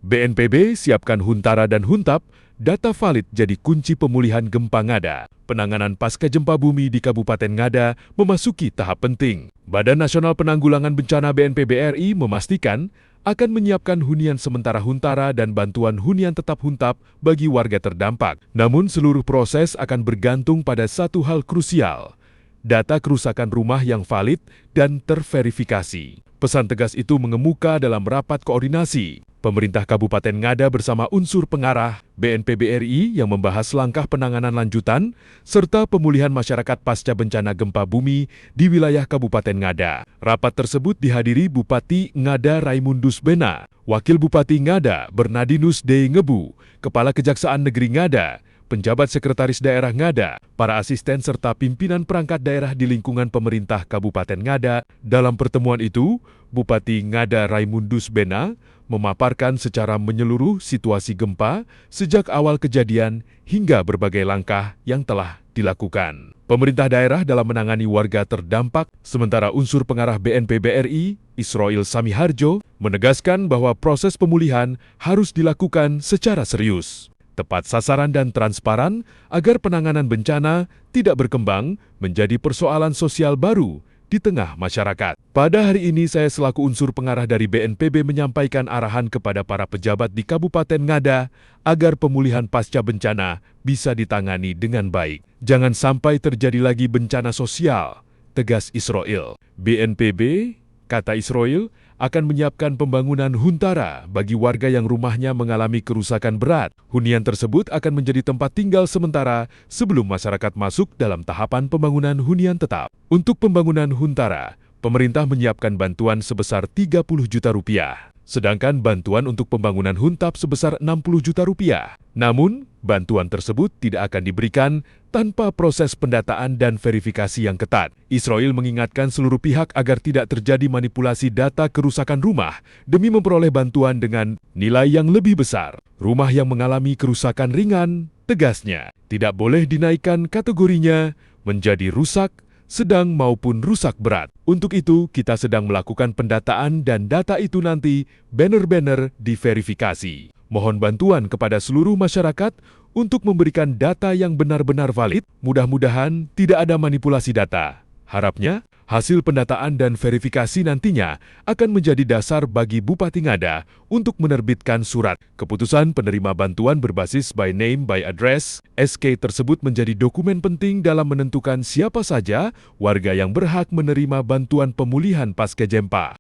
BNPB siapkan Huntara dan Huntap, data valid jadi kunci pemulihan gempa Ngada. Penanganan pasca gempa bumi di Kabupaten Ngada memasuki tahap penting. Badan Nasional Penanggulangan Bencana BNPB RI memastikan akan menyiapkan hunian sementara Huntara dan bantuan hunian tetap Huntap bagi warga terdampak. Namun seluruh proses akan bergantung pada satu hal krusial, data kerusakan rumah yang valid dan terverifikasi. Pesan tegas itu mengemuka dalam rapat koordinasi pemerintah Kabupaten Ngada bersama unsur pengarah BNPB RI yang membahas langkah penanganan lanjutan serta pemulihan masyarakat pasca bencana gempa bumi di wilayah Kabupaten Ngada. Rapat tersebut dihadiri Bupati Ngada Raimundus Bena, Wakil Bupati Ngada Bernardinus D. Ngebu, Kepala Kejaksaan Negeri Ngada, penjabat Sekretaris Daerah Ngada, para asisten serta pimpinan perangkat daerah di lingkungan pemerintah Kabupaten Ngada. Dalam pertemuan itu, Bupati Ngada Raimundus Bena memaparkan secara menyeluruh situasi gempa sejak awal kejadian hingga berbagai langkah yang telah dilakukan. Pemerintah daerah dalam menangani warga terdampak, sementara unsur pengarah BNPB RI, Isroil Samiharjo, menegaskan bahwa proses pemulihan harus dilakukan secara serius, tepat sasaran dan transparan agar penanganan bencana tidak berkembang menjadi persoalan sosial baru di tengah masyarakat. Pada hari ini saya selaku unsur pengarah dari BNPB menyampaikan arahan kepada para pejabat di Kabupaten Ngada agar pemulihan pasca bencana bisa ditangani dengan baik. Jangan sampai terjadi lagi bencana sosial, tegas Isroil. BNPB, kata Isroil, akan menyiapkan pembangunan Huntara bagi warga yang rumahnya mengalami kerusakan berat. Hunian tersebut akan menjadi tempat tinggal sementara sebelum masyarakat masuk dalam tahapan pembangunan hunian tetap. Untuk pembangunan Huntara, pemerintah menyiapkan bantuan sebesar 30 juta rupiah. Sedangkan bantuan untuk pembangunan Huntap sebesar 60 juta rupiah. Namun, bantuan tersebut tidak akan diberikan tanpa proses pendataan dan verifikasi yang ketat. Isroil mengingatkan seluruh pihak agar tidak terjadi manipulasi data kerusakan rumah demi memperoleh bantuan dengan nilai yang lebih besar. Rumah yang mengalami kerusakan ringan, tegasnya, tidak boleh dinaikkan kategorinya menjadi rusak, sedang maupun rusak berat. Untuk itu, kita sedang melakukan pendataan dan data itu nanti benar-benar diverifikasi. Mohon bantuan kepada seluruh masyarakat untuk memberikan data yang benar-benar valid. Mudah-mudahan tidak ada manipulasi data. Harapnya, hasil pendataan dan verifikasi nantinya akan menjadi dasar bagi Bupati Ngada untuk menerbitkan surat. Keputusan penerima bantuan berbasis by name by address (SK) tersebut menjadi dokumen penting dalam menentukan siapa saja warga yang berhak menerima bantuan pemulihan pasca gempa.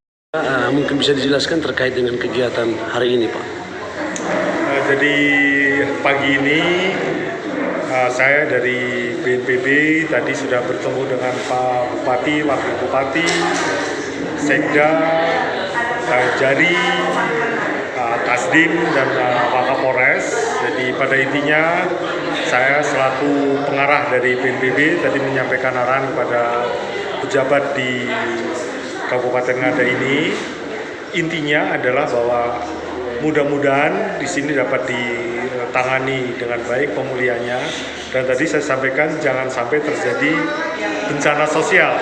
Mungkin bisa dijelaskan terkait dengan kegiatan hari ini, Pak? Jadi pagi ini saya dari BNPB tadi sudah bertemu dengan Pak Bupati, Wakil Bupati, Sekda, Jari, Kasdim, dan Wakapolres. Jadi pada intinya saya selaku pengarah dari BNPB tadi menyampaikan arahan kepada pejabat di Kabupaten Ngada ini. Intinya adalah bahwa mudah-mudahan di sini dapat ditangani dengan baik pemulihannya, dan tadi saya sampaikan jangan sampai terjadi bencana sosial.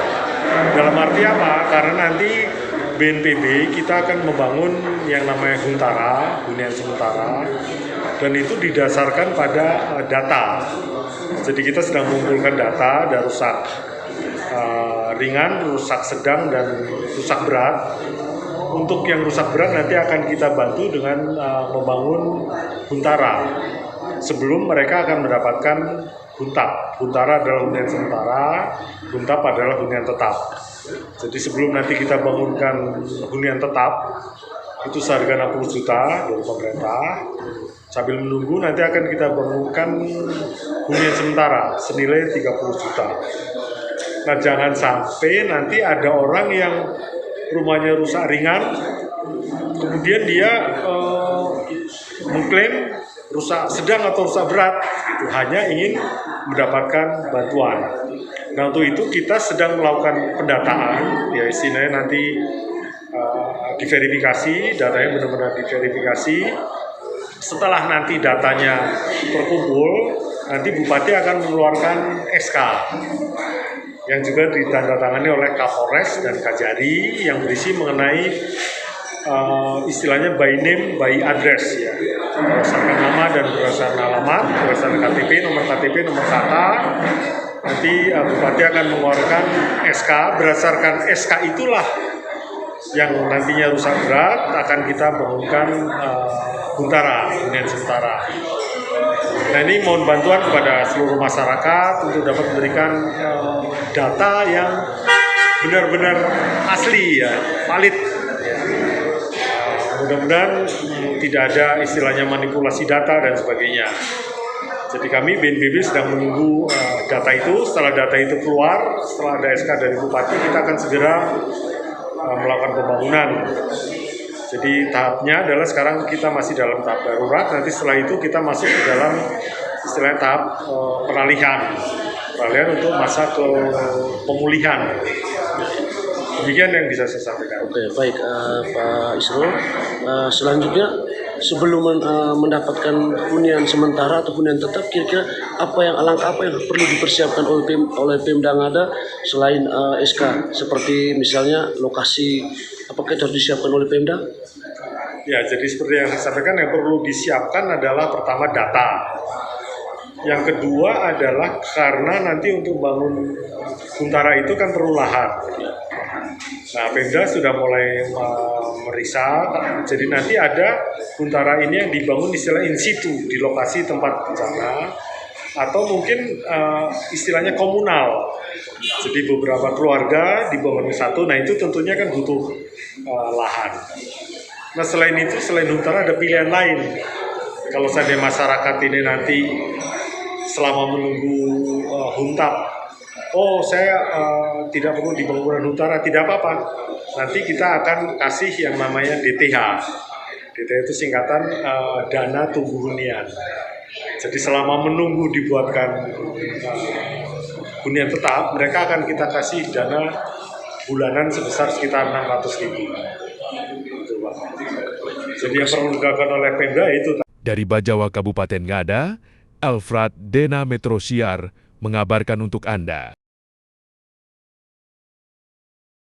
Dalam arti apa? Karena nanti BNPB kita akan membangun yang namanya Huntara, hunian sementara, dan itu didasarkan pada data. Jadi kita sedang mengumpulkan data, ada rusak ringan, rusak sedang, dan rusak berat. Untuk yang rusak berat nanti akan kita bantu dengan membangun Huntara. Sebelum mereka akan mendapatkan Huntap. Huntara adalah hunian sementara, Huntap adalah hunian tetap. Jadi sebelum nanti kita bangunkan hunian tetap, itu seharga 60 juta dari pemerintah. Sambil menunggu nanti akan kita bangunkan hunian sementara senilai 30 juta. Nah, jangan sampai nanti ada orang yang rumahnya rusak ringan, kemudian dia mengklaim rusak sedang atau rusak berat, itu hanya ingin mendapatkan bantuan. Nah, untuk itu kita sedang melakukan pendataan, ya istilahnya nanti diverifikasi, datanya benar-benar diverifikasi. Setelah nanti datanya terkumpul, nanti Bupati akan mengeluarkan SK yang juga ditandatangani oleh Kapolres dan Kajari yang berisi mengenai istilahnya by name, by address ya, berdasarkan nama dan berdasarkan alamat, berdasarkan KTP, nomor KK. Nanti Bupati akan mengeluarkan SK, berdasarkan SK itulah yang nantinya rusak berat akan kita bangunkan hunian sementara. Nah ini mohon bantuan kepada seluruh masyarakat untuk dapat memberikan data yang benar-benar asli ya, valid. Mudah-mudahan tidak ada istilahnya manipulasi data dan sebagainya. Jadi kami BNPB sedang menunggu data itu. Setelah data itu keluar, setelah ada SK dari Bupati, kita akan segera melakukan pembangunan. Jadi tahapnya adalah sekarang kita masih dalam tahap darurat. Nanti setelah itu kita masuk ke dalam istilahnya tahap peralihan untuk masa ke pemulihan. Demikian yang bisa saya sampaikan. Oke, baik Pak Isrul. Selanjutnya, sebelum mendapatkan hunian sementara atau hunian tetap, kira-kira langkah apa yang perlu dipersiapkan oleh Pemda Ngada selain SK, seperti misalnya lokasi, apakah itu harus disiapkan oleh Pemda? Ya, jadi seperti yang saya sampaikan, yang perlu disiapkan adalah pertama data. Yang kedua adalah karena nanti untuk bangun huntara itu kan perlu lahan. Nah, Pemda sudah mulai meriksa, jadi nanti ada huntara ini yang dibangun istilah in situ di lokasi tempat bencana, atau mungkin istilahnya komunal. Jadi beberapa keluarga dibangun satu, nah itu tentunya kan butuh lahan. Nah selain itu, selain huntara ada pilihan lain. Kalau seandainya masyarakat ini nanti selama menunggu huntap, saya tidak perlu di bangunan huntara, tidak apa-apa. Nanti kita akan kasih yang namanya DTH. DTH itu singkatan dana tunggu hunian. Jadi selama menunggu dibuatkan hunian tetap, mereka akan kita kasih dana bulanan sebesar sekitar 600.000. Jadi yang perlu dilakukan oleh Pemda itu. Dari Bajawa Kabupaten Ngada, Alfred Dena Metro Siar mengabarkan untuk Anda.